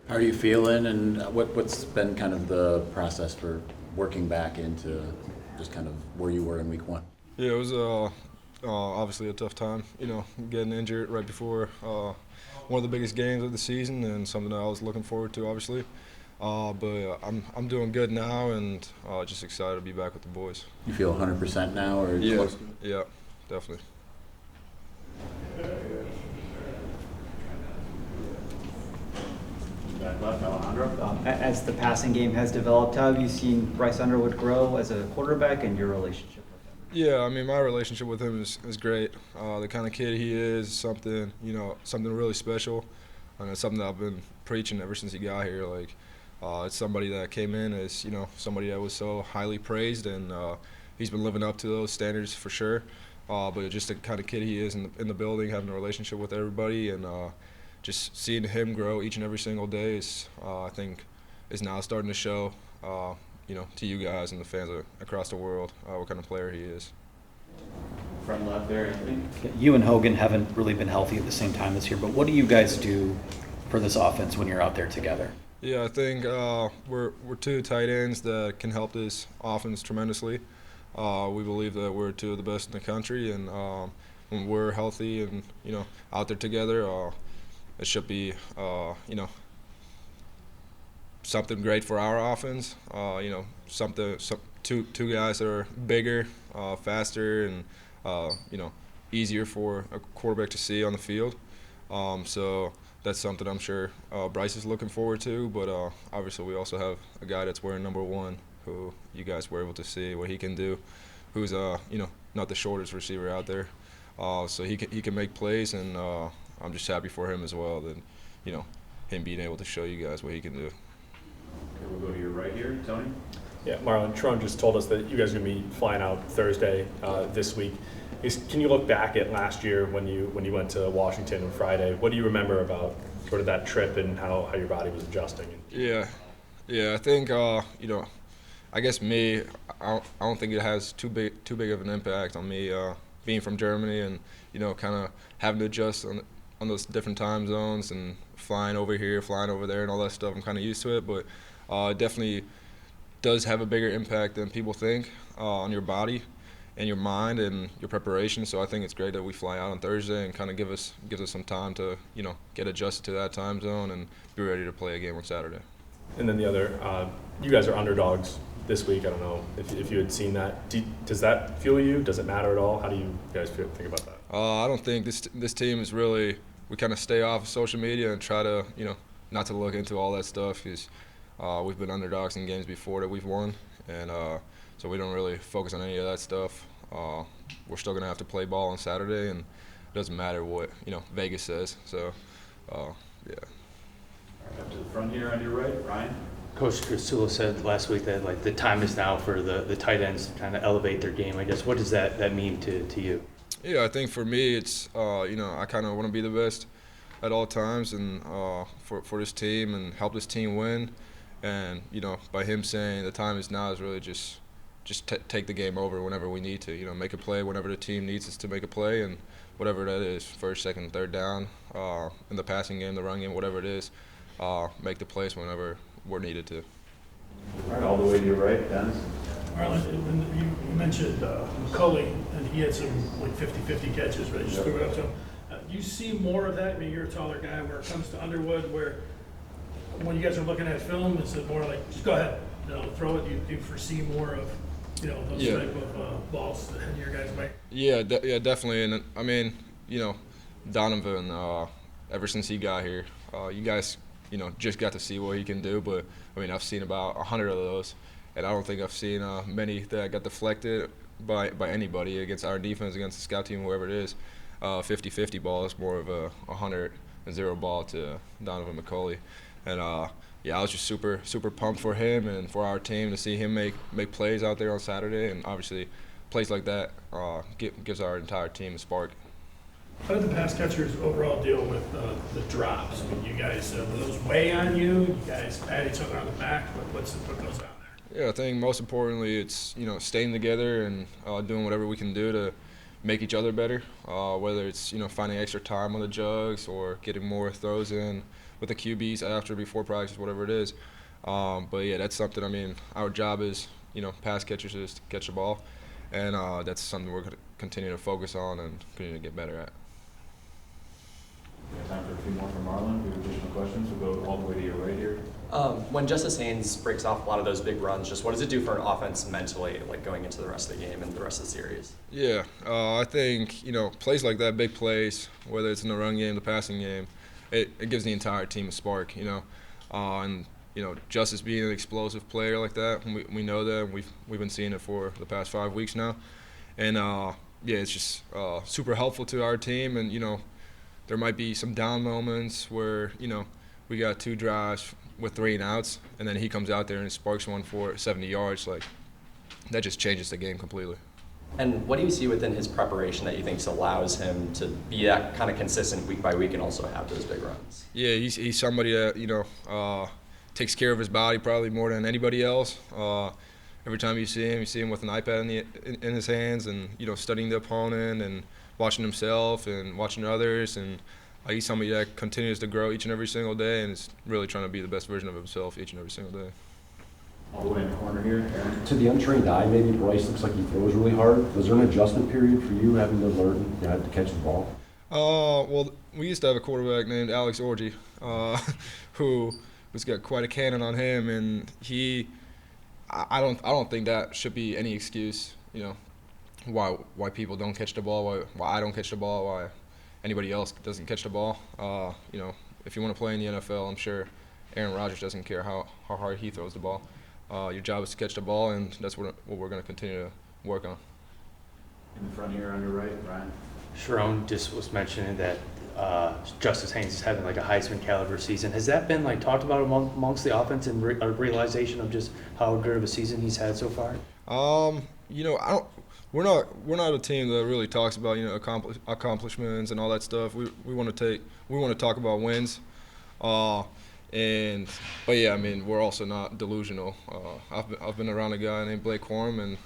How are you feeling, and what's been kind of the process for working back into just kind of where you were in week one? Yeah, it was obviously a tough time, getting injured right before one of the biggest games of the season and something that I was looking forward to, obviously. But I'm doing good now and just excited to be back with the boys. You feel 100% now, or Yeah, close? yeah, definitely. As the passing game has developed, how have you seen Bryce Underwood grow as a quarterback and your relationship with him? Yeah, I mean, my relationship with him is great. The kind of kid he is, something really special, and it's something that I've been preaching ever since he got here. Like, it's somebody that came in as somebody that was so highly praised, and he's been living up to those standards for sure. But just the kind of kid he is in the building, having a relationship with everybody, and just seeing him grow each and every single day is, I think, is now starting to show. To you guys and the fans across the world, what kind of player he is. Front left there, I think. You and Hogan haven't really been healthy at the same time this year, but what do you guys do for this offense when you're out there together? Yeah, I think we're two tight ends that can help this offense tremendously. We believe that we're two of the best in the country, and when we're healthy and out there together, it should be something great for our offense. Two guys that are bigger, faster, and easier for a quarterback to see on the field. So that's something I'm sure Bryce is looking forward to. But obviously, we also have a guy that's wearing number 1, who you guys were able to see what he can do. Who's not the shortest receiver out there, so he can make plays, and I'm just happy for him as well. That him being able to show you guys what he can do. Okay, we'll go to your right here, Tony. Yeah, Marlin, Tron just told us that you guys are going to be flying out Thursday this week. Can you look back at last year when you went to Washington on Friday? What do you remember about sort of that trip and how your body was adjusting? Yeah, I think I guess me, I don't think it has too big of an impact on me being from Germany and kind of having to adjust on those different time zones and flying over here, flying over there, and all that stuff. I'm kind of used to it, but it definitely does have a bigger impact than people think on your body and your mind and your preparation. So I think it's great that we fly out on Thursday and kind of gives us some time to get adjusted to that time zone and be ready to play a game on Saturday. And then the other, you guys are underdogs this week. I don't know if you had seen that. Does that fuel you? Does it matter at all? How do you guys think about that? I don't think this team is really. We kind of stay off of social media and try to not to look into all that stuff, because we've been underdogs in games before that we've won, and so we don't really focus on any of that stuff. We're still gonna have to play ball on Saturday, and it doesn't matter what Vegas says. So yeah. All right, up to the front here on your right, Ryan. Coach Krasula said last week that the time is now for the tight ends to kind of elevate their game. I guess, what does that mean to you? Yeah, I think for me it's I kind of want to be the best at all times, and for this team and help this team win. And by him saying the time is now is really just take the game over whenever we need to. Make a play whenever the team needs us to make a play, and whatever that is, first, second, third down, in the passing game, the run game, whatever it is, make the plays whenever we're needed to. All right, all the way to your right, Dennis. Marlin, when you mentioned McCulley, and he had some 50-50 catches, right? You just threw it up to him. You see more of that? I mean, you're a taller guy. Where it comes to Underwood, where when you guys are looking at film, is it more like just go ahead, throw it? Do you foresee more of those type of balls that head your guys' way? Yeah, definitely. And I mean, Donovan, ever since he got here, you guys just got to see what he can do. But I mean, I've seen about 100 of those. And I don't think I've seen many that got deflected by anybody against our defense, against the scout team, whoever it is. 50-50 ball is more of a 100-0 ball to Donovan McCulley. And I was just super pumped for him and for our team to see him make plays out there on Saturday. And obviously, plays like that gives our entire team a spark. How did the pass catchers overall deal with the drops? I mean, you guys, were those weigh on you? You guys pat each other on the back? What goes on there? Yeah, I think most importantly it's staying together and doing whatever we can do to make each other better. Whether it's finding extra time on the jugs or getting more throws in with the QBs after, before practice, whatever it is. But yeah, that's something. I mean, our job is, pass catchers is to catch the ball, and that's something we're going to continue to focus on and continue to get better at. We have time for a few more from Marlin. If you have additional questions, we'll go all the way to your right here. When Justice Haynes breaks off a lot of those big runs, just what does it do for an offense mentally, like going into the rest of the game and the rest of the series? Yeah, I think, plays like that, big plays, whether it's in the run game, the passing game, it gives the entire team a spark, and, Justice being an explosive player like that, we know that, we've been seeing it for the past 5 weeks now. And, yeah, it's just super helpful to our team, and, there might be some down moments where, we got 2 drives with 3 and outs, and then he comes out there and sparks one for 70 yards. Like, that just changes the game completely. And what do you see within his preparation that you think allows him to be that kind of consistent week by week and also have those big runs? Yeah, he's somebody that, takes care of his body probably more than anybody else. Every time you see him with an iPad in his hands and, studying the opponent and watching himself and watching others. And he's somebody that continues to grow each and every single day and is really trying to be the best version of himself each and every single day. All the way in the corner here, Aaron. To the untrained eye, maybe Bryce looks like he throws really hard. Was there an adjustment period for you having to learn how to catch the ball? Well, we used to have a quarterback named Alex Orji, who was got quite a cannon on him, and I don't think that should be any excuse, why people don't catch the ball, why I don't catch the ball, why anybody else doesn't catch the ball. If you want to play in the NFL, I'm sure Aaron Rodgers doesn't care how hard he throws the ball. Your job is to catch the ball, and that's what we're going to continue to work on. In the front here on your right, Brian. Sharon just was mentioning that Justice Haynes is having like a Heisman caliber season. Has that been like talked about amongst the offense and a realization of just how good of a season he's had so far? We're not a team that really talks about accomplishments and all that stuff. We want to talk about wins. But yeah, I mean, we're also not delusional. I've been around a guy named Blake Corum, and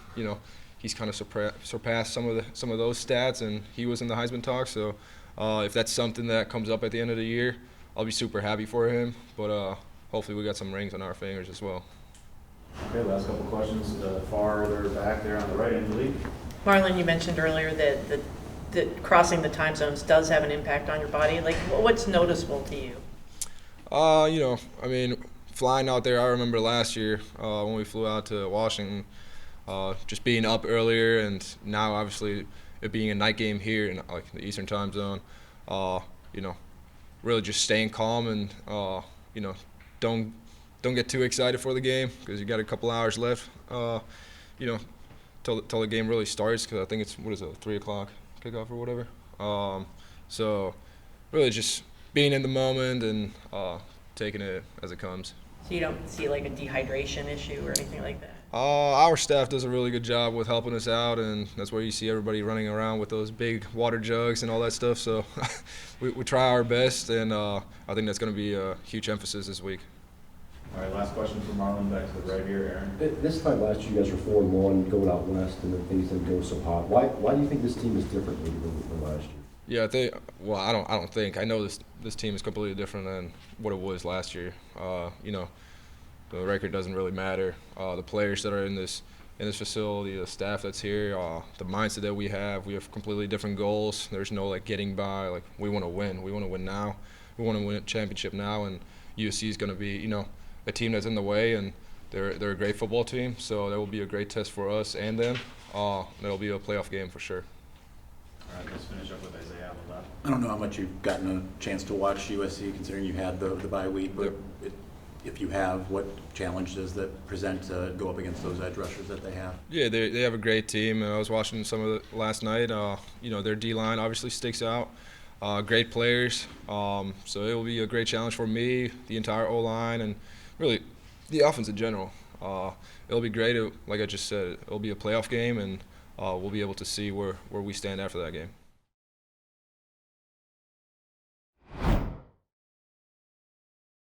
he's kind of surpassed some of those stats, and he was in the Heisman talk. So if that's something that comes up at the end of the year, I'll be super happy for him. But hopefully we got some rings on our fingers as well. Okay, last couple questions. Farther back there on the right, Angelique. Marlin, you mentioned earlier that crossing the time zones does have an impact on your body. Like, what's noticeable to you? I mean, flying out there, I remember last year when we flew out to Washington, just being up earlier, and now obviously it being a night game here in like the Eastern time zone, really just staying calm and, don't get too excited for the game because you got a couple hours left, till the game really starts, because I think it's, 3 o'clock kickoff or whatever. So really just being in the moment and taking it as it comes. So you don't see like a dehydration issue or anything like that? Our staff does a really good job with helping us out, and that's where you see everybody running around with those big water jugs and all that stuff. So we try our best, and I think that's going to be a huge emphasis this week. All right, last question from Marlin, back to the right here, Aaron. This time last year, you guys were 4-1, going out west, and then things didn't go so hot. Why do you think this team is different maybe than last year? Yeah, I don't think. I know this team is completely different than what it was last year. The record doesn't really matter. The players that are in this facility, the staff that's here, the mindset that we have completely different goals. There's no like getting by. Like, we want to win. We want to win now. We want to win a championship now, and USC is going to be a team that's in the way, and they're a great football team. So that will be a great test for us and them. That'll be a playoff game for sure. All right, let's finish up with Isaiah on the left. I don't know how much you've gotten a chance to watch USC, considering you had the bye week, but if you have, what challenge does that present to go up against those edge rushers that they have? Yeah, they have a great team. I was watching some of it last night. Their D-line obviously sticks out. Great players. So it will be a great challenge for me, the entire O-line, and really the offense in general. It'll be great. Like I just said, it'll be a playoff game, and we'll be able to see where we stand after that game.